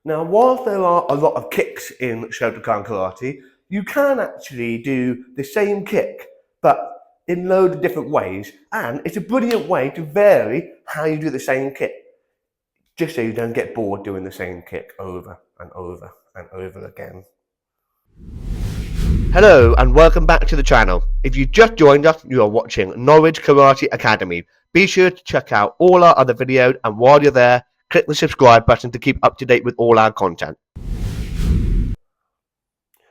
Now, whilst there are a lot of kicks in Shotokan karate, you can actually do the same kick, but in loads of different ways, and it's a brilliant way to vary how you do the same kick, just so you don't get bored doing the same kick over and over and over again. Hello and welcome back to the channel. If you just joined us, you are watching Norwich Karate Academy. Be sure to check out all our other videos, and while you're there, click the subscribe button to keep up to date with all our content.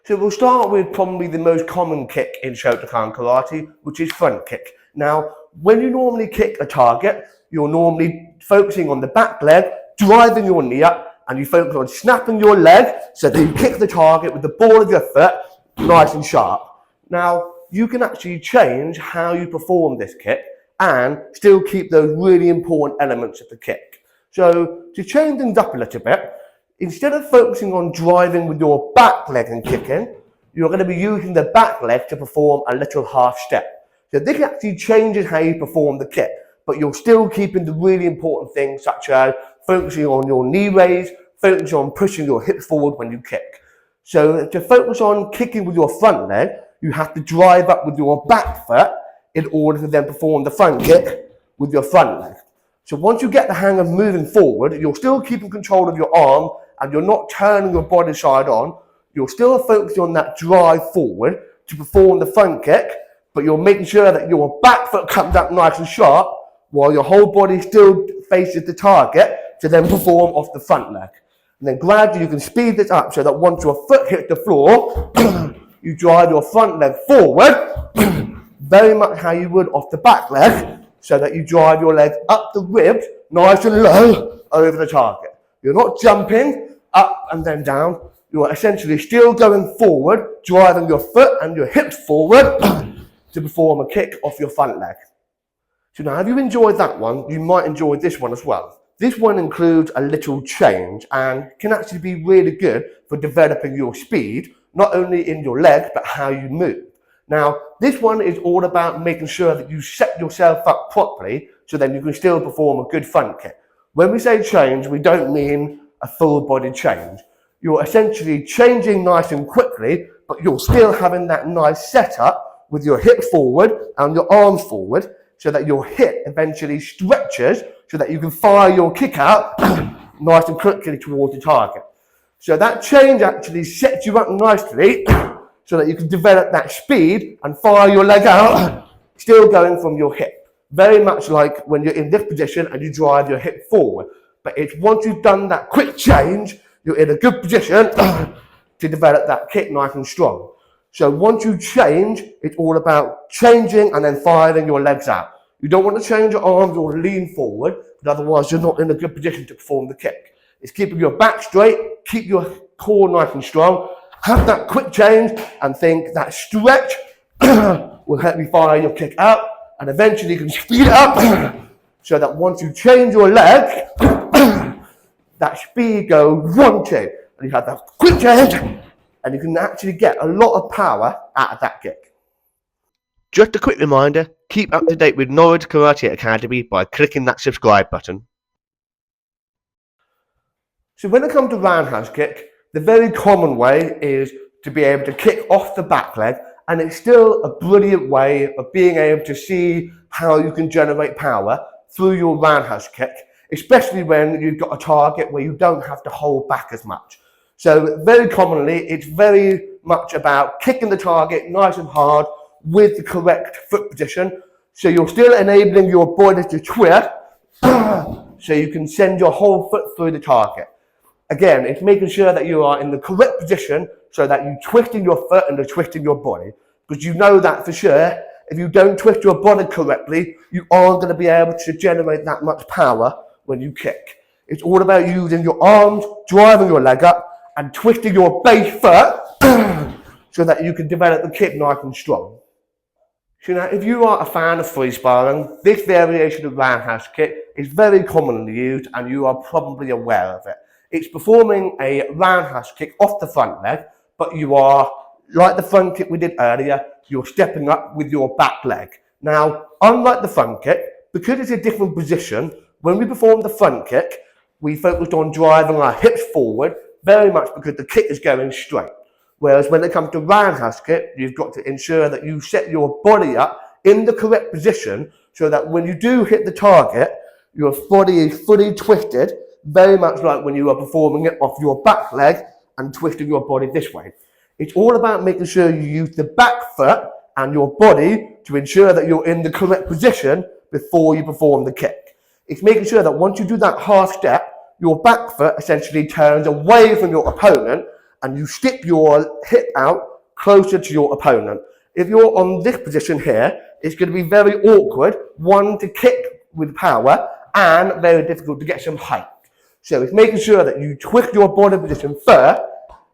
So we'll start with probably the most common kick in Shotokan karate, which is front kick. Now, when you normally kick a target, you're normally focusing on the back leg, driving your knee up, and you focus on snapping your leg so that you kick the target with the ball of your foot nice and sharp. Now, you can actually change how you perform this kick and still keep those really important elements of the kick. So, to change things up a little bit, instead of focusing on driving with your back leg and kicking, you're going to be using the back leg to perform a little half step. So this actually changes how you perform the kick, but you're still keeping the really important things such as focusing on your knee raise, focusing on pushing your hips forward when you kick. So to focus on kicking with your front leg, you have to drive up with your back foot in order to then perform the front kick with your front leg. So once you get the hang of moving forward, you're still keeping control of your arm and you're not turning your body side on. You're still focusing on that drive forward to perform the front kick, but you're making sure that your back foot comes up nice and sharp while your whole body still faces the target to then perform off the front leg. And then gradually you can speed this up so that once your foot hits the floor, you drive your front leg forward, very much how you would off the back leg, so that you drive your leg up the ribs, nice and low, over the target. You're not jumping up and then down. You're essentially still going forward, driving your foot and your hips forward to perform a kick off your front leg. So now, if you enjoyed that one, you might enjoy this one as well. This one includes a little change and can actually be really good for developing your speed, not only in your leg, but how you move. Now, this one is all about making sure that you set yourself up properly so then you can still perform a good front kick. When we say change, we don't mean a full body change. You're essentially changing nice and quickly, but you're still having that nice setup with your hips forward and your arms forward so that your hip eventually stretches so that you can fire your kick out nice and quickly towards the target. So that change actually sets you up nicely so that you can develop that speed and fire your leg out, still going from your hip. Very much like when you're in this position and you drive your hip forward. But it's once you've done that quick change, you're in a good position to develop that kick nice and strong. So once you change, it's all about changing and then firing your legs out. You don't want to change your arms or lean forward, but otherwise you're not in a good position to perform the kick. It's keeping your back straight, keep your core nice and strong, have that quick change and think that stretch will help you fire your kick out, and eventually you can speed it up so that once you change your leg, that speed goes 1, 2, and you have that quick change and you can actually get a lot of power out of that kick. Just a quick reminder, keep up to date with Norwich Karate Academy by clicking that subscribe button. So when it comes to roundhouse kick, the very common way is to be able to kick off the back leg, and it's still a brilliant way of being able to see how you can generate power through your roundhouse kick, especially when you've got a target where you don't have to hold back as much. So very commonly, it's very much about kicking the target nice and hard with the correct foot position, so you're still enabling your body to twist, so you can send your whole foot through the target. Again, it's making sure that you are in the correct position so that you're twisting your foot and you're twisting your body. Because you know that for sure, if you don't twist your body correctly, you aren't going to be able to generate that much power when you kick. It's all about using your arms, driving your leg up, and twisting your base foot so that you can develop the kick nice and strong. So now, if you are a fan of free sparring, this variation of roundhouse kick is very commonly used and you are probably aware of it. It's performing a roundhouse kick off the front leg, but you are, like the front kick we did earlier, you're stepping up with your back leg. Now, unlike the front kick, because it's a different position, when we perform the front kick, we focused on driving our hips forward, very much because the kick is going straight. Whereas when it comes to roundhouse kick, you've got to ensure that you set your body up in the correct position so that when you do hit the target, your body is fully twisted, very much like when you are performing it off your back leg and twisting your body this way. It's all about making sure you use the back foot and your body to ensure that you're in the correct position before you perform the kick. It's making sure that once you do that half step, your back foot essentially turns away from your opponent and you stick your hip out closer to your opponent. If you're on this position here, it's going to be very awkward, one, to kick with power, and very difficult to get some height. So it's making sure that you twist your body position first,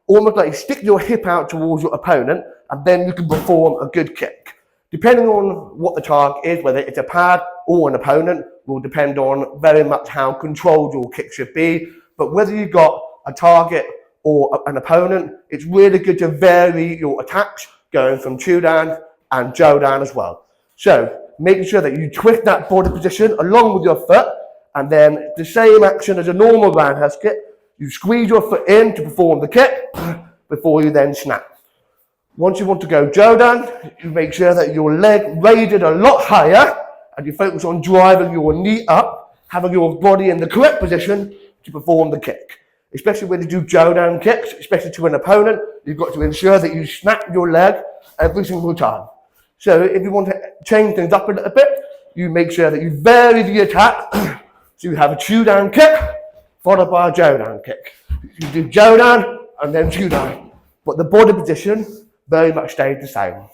almost like you stick your hip out towards your opponent, and then you can perform a good kick. Depending on what the target is, whether it's a pad or an opponent, will depend on very much how controlled your kick should be. But whether you've got a target or an opponent, it's really good to vary your attacks, going from chu down and jo down as well. So making sure that you twist that body position along with your foot, and then the same action as a normal roundhouse kick, you squeeze your foot in to perform the kick before you then snap. Once you want to go jo down, you make sure that your leg raised a lot higher and you focus on driving your knee up, having your body in the correct position to perform the kick. Especially when you do jo down kicks, especially to an opponent, you've got to ensure that you snap your leg every single time. So if you want to change things up a little bit, you make sure that you vary the attack. So you have a chu down kick, followed by a jo down kick. You do jo down and then chu down. But the body position very much stays the same.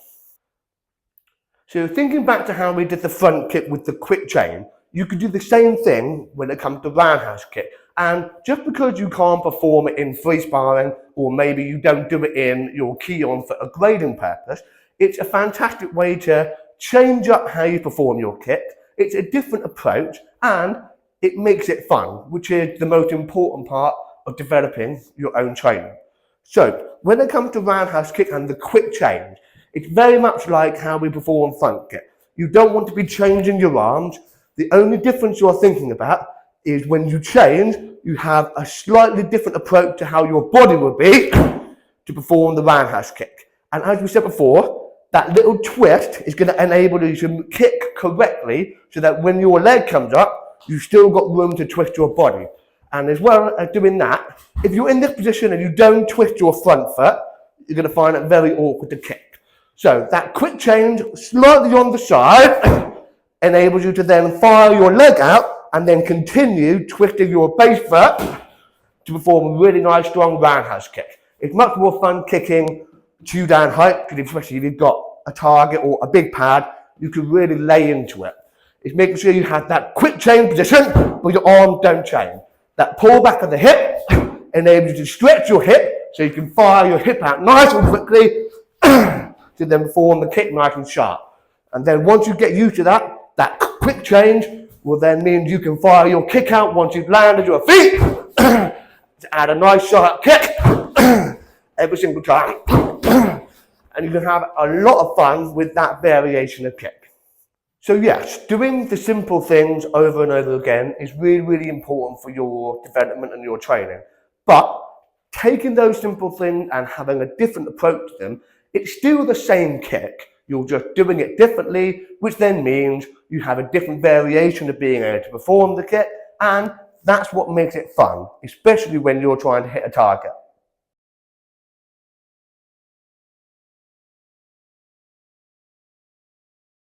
So thinking back to how we did the front kick with the quick chain, you could do the same thing when it comes to roundhouse kick. And just because you can't perform it in free sparring, or maybe you don't do it in your key-on for a grading purpose, it's a fantastic way to change up how you perform your kick. It's a different approach and it makes it fun, which is the most important part of developing your own training. So when it comes to roundhouse kick and the quick change, it's very much like how we perform front kick. You don't want to be changing your arms. The only difference you're thinking about is when you change, you have a slightly different approach to how your body will be to perform the roundhouse kick. And as we said before, that little twist is going to enable you to kick correctly so that when your leg comes up, you've still got room to twist your body. And as well as doing that, if you're in this position and you don't twist your front foot, you're going to find it very awkward to kick. So that quick change slightly on the side enables you to then fire your leg out and then continue twisting your base foot to perform a really nice strong roundhouse kick. It's much more fun kicking chu down height, because especially if you've got a target or a big pad, you can really lay into it. It's making sure you have that quick chain position, but your arms don't chain. That pull back of the hip enables you to stretch your hip so you can fire your hip out nice and quickly to then perform the kick nice and sharp. And then once you get used to that, that quick change will then mean you can fire your kick out once you've landed your feet to add a nice sharp kick every single time. And you can have a lot of fun with that variation of kick. So yes, doing the simple things over and over again is really, really important for your development and your training. But taking those simple things and having a different approach to them, it's still the same kick. You're just doing it differently, which then means you have a different variation of being able to perform the kick, and that's what makes it fun, especially when you're trying to hit a target.